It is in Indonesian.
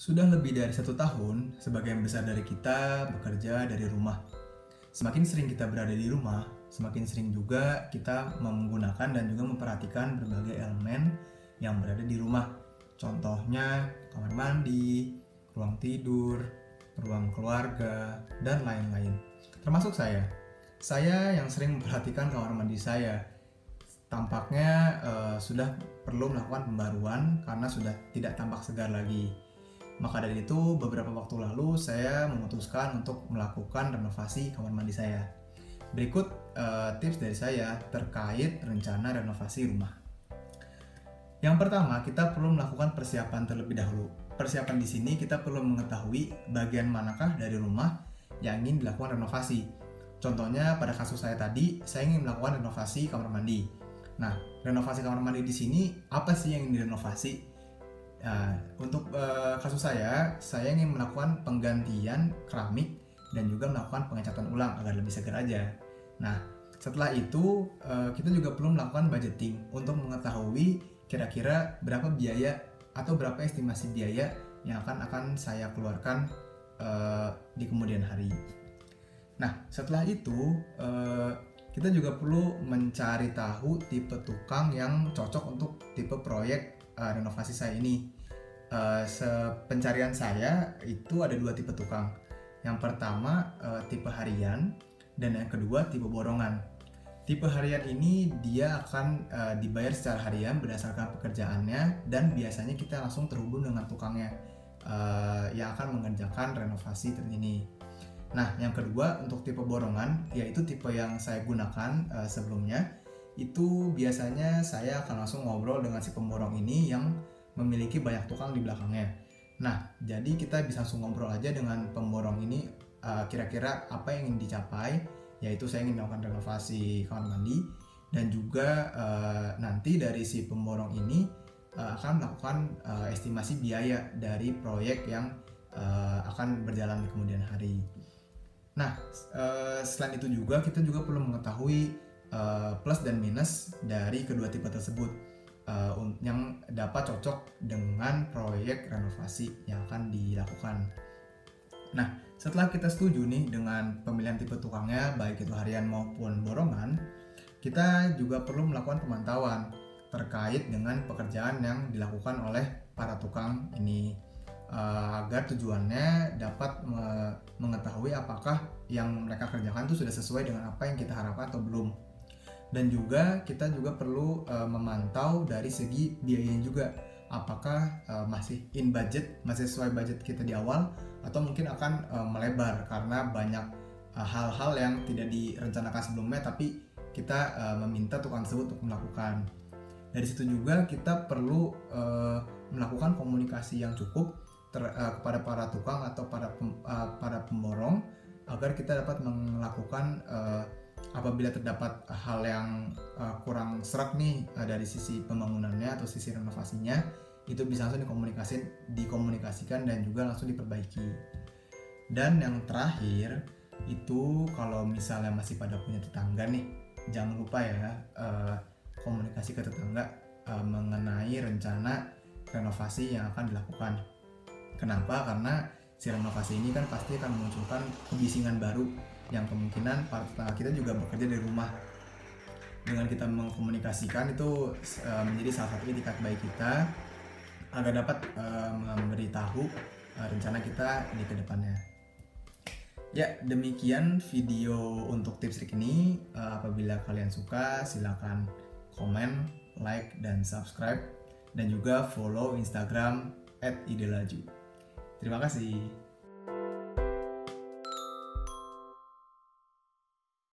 Sudah lebih dari 1 tahun, sebagian besar dari kita bekerja dari rumah. Semakin sering kita berada di rumah, semakin sering juga kita menggunakan dan juga memperhatikan berbagai elemen yang berada di rumah. Contohnya kamar mandi, ruang tidur, ruang keluarga, dan lain-lain. Termasuk saya. Saya yang sering memperhatikan kamar mandi saya. Tampaknya sudah perlu melakukan pembaruan karena sudah tidak tampak segar lagi. Maka dari itu, beberapa waktu lalu saya memutuskan untuk melakukan renovasi kamar mandi saya. Berikut tips dari saya terkait rencana renovasi rumah. Yang pertama, kita perlu melakukan persiapan terlebih dahulu. Persiapan di sini kita perlu mengetahui bagian manakah dari rumah yang ingin dilakukan renovasi. Contohnya pada kasus saya tadi, saya ingin melakukan renovasi kamar mandi. Nah, renovasi kamar mandi di sini apa sih yang ingin direnovasi? Untuk kasus saya ingin melakukan penggantian keramik dan juga melakukan pengecatan ulang agar lebih segar aja. Nah, setelah itu kita juga perlu melakukan budgeting untuk mengetahui kira-kira berapa biaya atau berapa estimasi biaya yang akan saya keluarkan di kemudian hari. Nah, setelah itu kita juga perlu mencari tahu tipe tukang yang cocok untuk tipe proyek renovasi saya ini. Pencarian saya itu ada 2 tipe tukang. Yang pertama tipe harian dan yang kedua tipe borongan. Tipe harian ini dia akan dibayar secara harian berdasarkan pekerjaannya dan biasanya kita langsung terhubung dengan tukangnya yang akan mengerjakan renovasi ini. Nah, yang kedua untuk tipe borongan, yaitu tipe yang saya gunakan sebelumnya. Itu biasanya saya akan langsung ngobrol dengan si pemborong ini yang memiliki banyak tukang di belakangnya. Nah, jadi kita bisa langsung ngobrol aja dengan pemborong ini kira-kira apa yang ingin dicapai, yaitu saya ingin melakukan renovasi kamar mandi dan juga nanti dari si pemborong ini akan melakukan estimasi biaya dari proyek yang akan berjalan di kemudian hari. Nah, selain itu juga kita juga perlu mengetahui plus dan minus dari kedua tipe tersebut yang dapat cocok dengan proyek renovasi yang akan dilakukan. Nah, setelah kita setuju nih dengan pemilihan tipe tukangnya, baik itu harian maupun borongan, kita juga perlu melakukan pemantauan terkait dengan pekerjaan yang dilakukan oleh para tukang ini agar tujuannya dapat mengetahui apakah yang mereka kerjakan itu sudah sesuai dengan apa yang kita harapkan atau belum. Dan juga kita juga perlu memantau dari segi biayanya juga, apakah masih in budget, masih sesuai budget kita di awal atau mungkin akan melebar karena banyak hal-hal yang tidak direncanakan sebelumnya tapi kita meminta tukang tersebut untuk melakukan. Dari situ juga kita perlu melakukan komunikasi yang cukup kepada para tukang atau para pemborong agar kita dapat melakukan apabila terdapat hal yang kurang serak nih dari sisi pembangunannya atau sisi renovasinya, itu bisa langsung dikomunikasikan dan juga langsung diperbaiki. Dan yang terakhir itu kalau misalnya masih pada punya tetangga nih, jangan lupa ya komunikasi ke tetangga mengenai rencana renovasi yang akan dilakukan. Kenapa? Karena si renovasi ini kan pasti akan memunculkan kebisingan baru yang kemungkinan para tetangga kita juga bekerja dari rumah. Dengan kita mengkomunikasikan itu menjadi salah satu itikat baik kita agar dapat memberitahu rencana kita di kedepannya. Ya, demikian video untuk tips trik ini. Apabila kalian suka, silakan komen, like, dan subscribe. Dan juga follow Instagram @idelaju. Terima kasih.